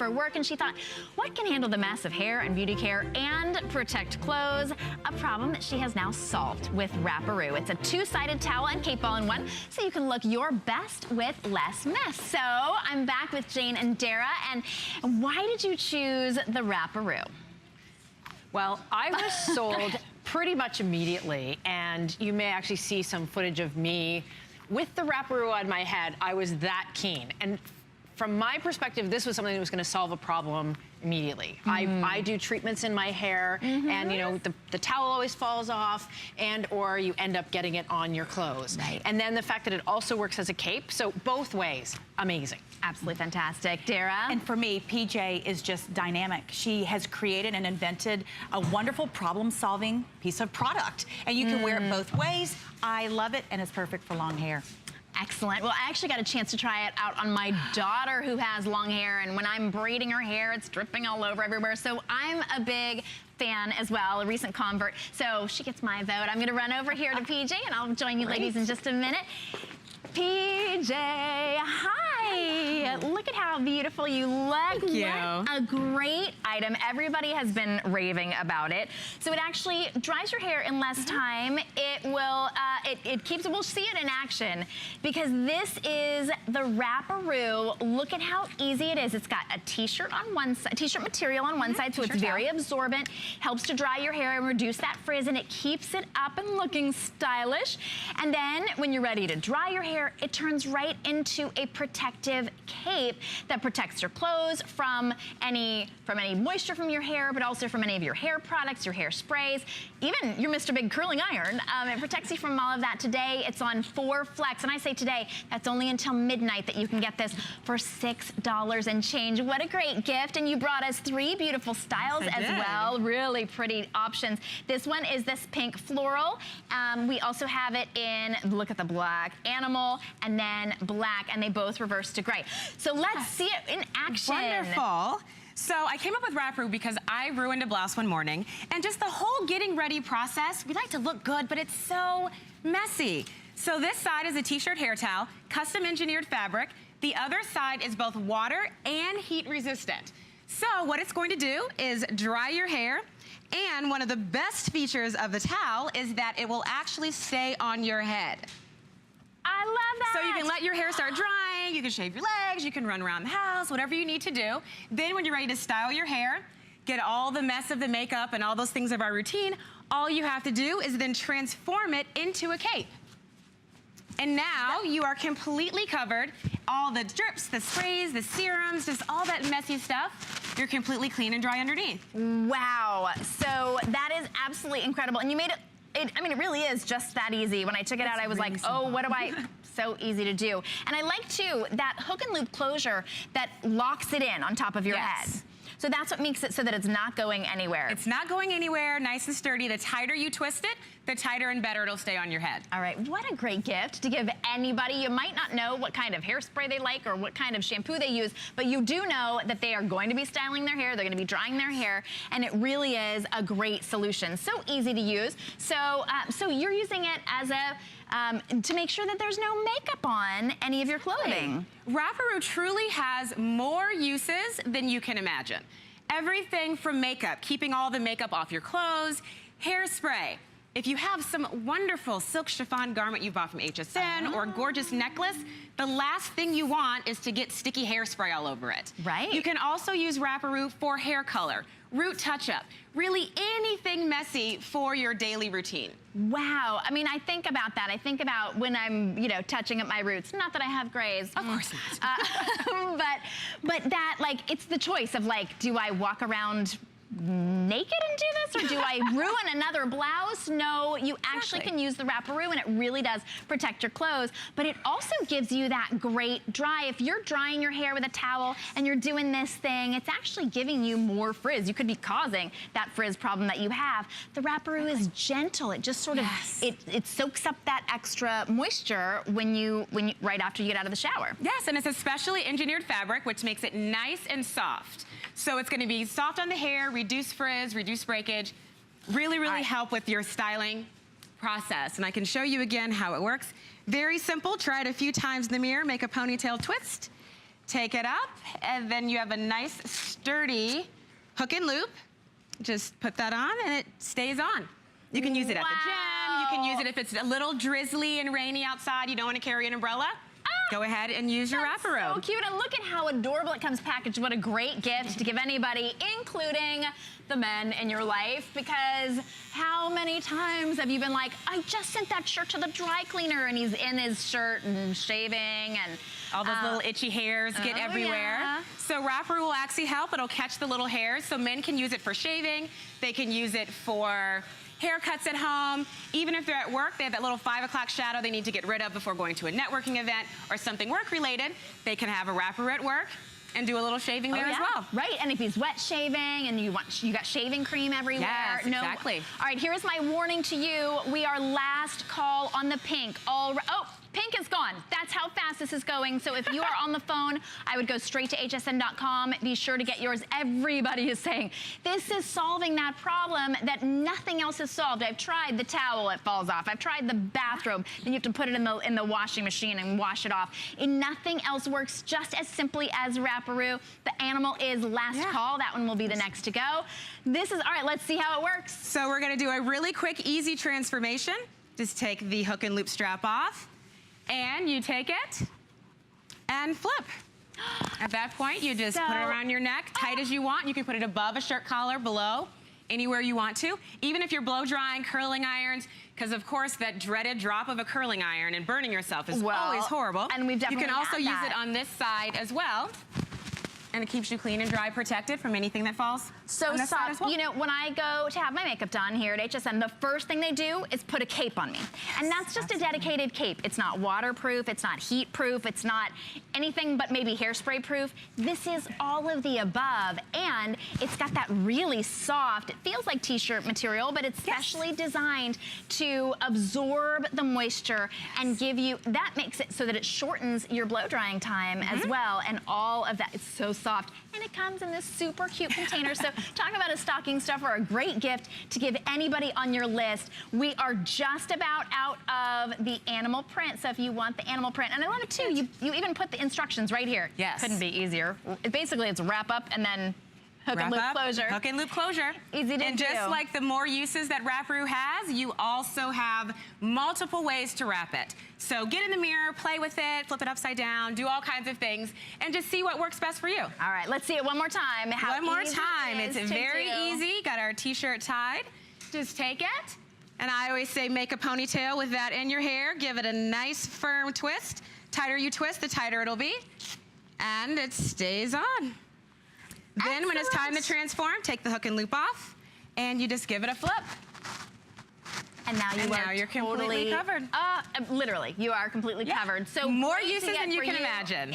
for work, and she thought, what can handle the mess of hair and beauty care and protect clothes? A problem that she has now solved with Wrapperoo. It's a two-sided towel and cape all in one, so you can look your best with less mess. So I'm back with Jane and Dara, and why did you choose the Wrapperoo? Well, I was sold pretty much immediately, and you may actually see some footage of me with the Wrapperoo on my head. I was that keen. And from my perspective, this was something that was going to solve a problem immediately. I do treatments in my hair, and you know, the towel always falls off, and or you end up getting it on your clothes. Right. And then the fact that it also works as a cape, so both ways, amazing. Absolutely fantastic. Dara? And for me, PJ is just dynamic. She has created and invented a wonderful problem-solving piece of product, and you can wear it both ways. I love it, and it's perfect for long hair. Excellent. Well, I actually got a chance to try it out on my daughter who has long hair, and when I'm braiding her hair, it's dripping all over everywhere. So I'm a big fan as well, a recent convert. So she gets my vote. I'm going to run over here to PJ, and I'll join you ladies in just a minute. PJ, hi. Look at how beautiful you look. Thank you. What a great item. Everybody has been raving about it. So it actually dries your hair in less time. It will, it keeps, we'll see it in action because this is the Wrapperoo. Look at how easy it is. It's got a t-shirt on one side, t-shirt material on one side, so it's very absorbent, helps to dry your hair and reduce that frizz, and it keeps it up and looking stylish. And then when you're ready to dry your hair, it turns right into a protective cape that protects your clothes from any moisture from your hair, but also from any of your hair products, your hair sprays, even your Mr. Big curling iron. It protects you from all of that. Today, it's on 4 flex, and I say today, that's only until midnight that you can get this for $6 and change. What a great gift, and you brought us 3 beautiful styles as well. Really pretty options. This one is this pink floral. We also have it in, look at the black animal, and then black, and they both reverse to gray. So let's see it in action. Wonderful. So I came up with Wrapperoo because I ruined a blouse one morning, and just the whole getting ready process, we like to look good, but it's so messy. So this side is a t-shirt hair towel, custom engineered fabric. The other side is both water and heat resistant. So what it's going to do is dry your hair, and one of the best features of the towel is that it will actually stay on your head. I love that. So you can let your hair start drying, you can shave your legs, you can run around the house, whatever you need to do. Then when you're ready to style your hair, get all the mess of the makeup and all those things of our routine, all you have to do is then transform it into a cape. And now you are completely covered. All the drips, the sprays, the serums, just all that messy stuff, you're completely clean and dry underneath. Wow. So that is absolutely incredible. And you made it, I mean, it really is just that easy. When I took it out, I was like, oh, what do I, so easy to do. And I like, too, that hook and loop closure that locks it in on top of your head. So that's what makes it so that it's not going anywhere. It's not going anywhere, nice and sturdy. The tighter you twist it, the tighter and better it'll stay on your head. All right, what a great gift to give anybody. You might not know what kind of hairspray they like or what kind of shampoo they use, but you do know that they are going to be styling their hair, they're gonna be drying their hair, and it really is a great solution. So easy to use. So, so you're using it as a, to make sure that there's no makeup on any of your clothing. Wrapperoo truly has more uses than you can imagine. Everything from makeup, keeping all the makeup off your clothes, hairspray. If you have some wonderful silk chiffon garment you bought from HSN or a gorgeous necklace, the last thing you want is to get sticky hairspray all over it. Right. You can also use Wrapperoo for hair color, root touch-up, really anything messy for your daily routine. Wow. I mean, I think about that. I think about when I'm, you know, touching up my roots. Not that I have grays. Of course not. But that, like, it's the choice of, like, do I walk around naked and do this, or do I ruin another blouse? No, you actually can use the Wrapperoo, and it really does protect your clothes, but it also gives you that great dry. If you're drying your hair with a towel and you're doing this thing, it's actually giving you more frizz. You could be causing that frizz problem that you have. The Wrapperoo is gentle. It just sort of, it soaks up that extra moisture when you right after you get out of the shower. Yes, and it's a specially engineered fabric, which makes it nice and soft. So it's gonna be soft on the hair, reduce frizz, reduce breakage, really help with your styling process. And I can show you again how it works. Very simple, try it a few times in the mirror, make a ponytail twist, take it up, and then you have a nice sturdy hook and loop. Just put that on and it stays on. You can use it at the gym. You can use it if it's a little drizzly and rainy outside. You don't want to carry an umbrella. Go ahead and use your Wrapperoo. So cute, and look at how adorable it comes packaged. What a great gift to give anybody, including the men in your life, because how many times have you been like, I just sent that shirt to the dry cleaner, and he's in his shirt and shaving, and all those little itchy hairs get everywhere. Yeah. So Wrapperoo will actually help. It'll catch the little hairs. So men can use it for shaving. They can use it for haircuts at home. Even if they're at work, they have that little 5 o'clock shadow they need to get rid of before going to a networking event or something work-related. They can have a Wrapperoo at work and do a little shaving there as well. Right, and if he's wet shaving and you got shaving cream everywhere. Yes, exactly. All right, here's my warning to you. We are last call on the pink. Pink is gone. That's how fast this is going. So if you are on the phone, I would go straight to hsn.com. Be sure to get yours. Everybody is saying this is solving that problem that nothing else has solved. I've tried the towel, it falls off. I've tried the bathrobe, then you have to put it in the washing machine and wash it off. And nothing else works just as simply as Wrapperoo. The animal is last call. That one will be the next to go. This is, all right, let's see how it works. So we're gonna do a really quick, easy transformation. Just take the hook and loop strap off. And you take it and flip. At that point, you just put it around your neck, tight as you want. You can put it above a shirt collar, below, anywhere you want to. Even if you're blow drying, curling irons, because of course that dreaded drop of a curling iron and burning yourself is always horrible. And we've definitely You can also use that. it on this side as well. And it keeps you clean and dry, protected from anything that falls so on this side as well. You know, when I go to have my makeup done here at HSN, the first thing they do is put a cape on me. And that's just a dedicated cape. It's not waterproof, it's not heat proof, it's not anything but maybe hairspray proof. This is all of the above, and it's got that really soft, it feels like t-shirt material, but it's specially designed to absorb the moisture and give you, that makes it so that it shortens your blow drying time as well, and all of that. It's so soft, and it comes in this super cute container. So talk about a stocking stuffer, a great gift to give anybody on your list. We are just about out of the animal print, so if you want the animal print, and I love it too, you even put the instructions right here. Yes. Couldn't be easier. Basically, it's wrap up and then hook and loop closure. Hook and loop closure. Easy to do. And just like the more uses that Wrapperoo has, you also have multiple ways to wrap it. So get in the mirror, play with it, flip it upside down, do all kinds of things, and just see what works best for you. All right, let's see it one more time. One more time. It's very easy. Got our t-shirt tied. Just take it. And I always say make a ponytail with that in your hair. Give it a nice firm twist. Tighter you twist, the tighter it'll be. And it stays on. Then when it's time to transform, take the hook and loop off, and you just give it a flip. And now you're completely covered. Literally, you are completely covered. So more uses than you can imagine.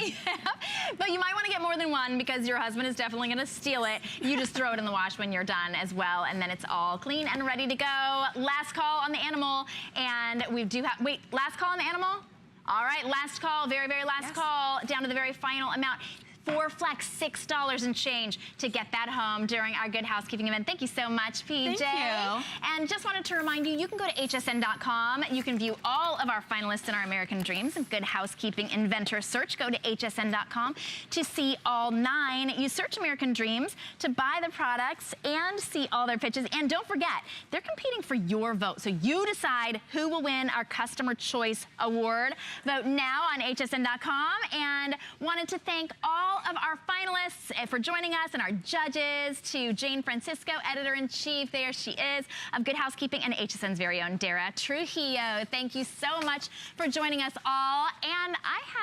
But you might want to get more than one because your husband is definitely going to steal it. You just throw it in the wash when you're done as well, and then it's all clean and ready to go. Last call on the animal, and we do have, wait, last call on the animal? All right, last call, very, very last call, down to the very final amount. 4 flex, $6 and change to get that home during our Good Housekeeping event. Thank you so much, PJ. Thank you. And just wanted to remind you, you can go to hsn.com. You can view all of our finalists in our American Dreams and Good Housekeeping Inventor Search. Go to hsn.com to see all 9. You search American Dreams to buy the products and see all their pitches. And don't forget, they're competing for your vote. So you decide who will win our Customer Choice Award. Vote now on hsn.com. And wanted to thank all of our finalists for joining us and our judges, to Jane Francisco, editor-in-chief, there she is, of Good Housekeeping, and HSN's very own Dara Trujillo. Thank you so much for joining us all. And I have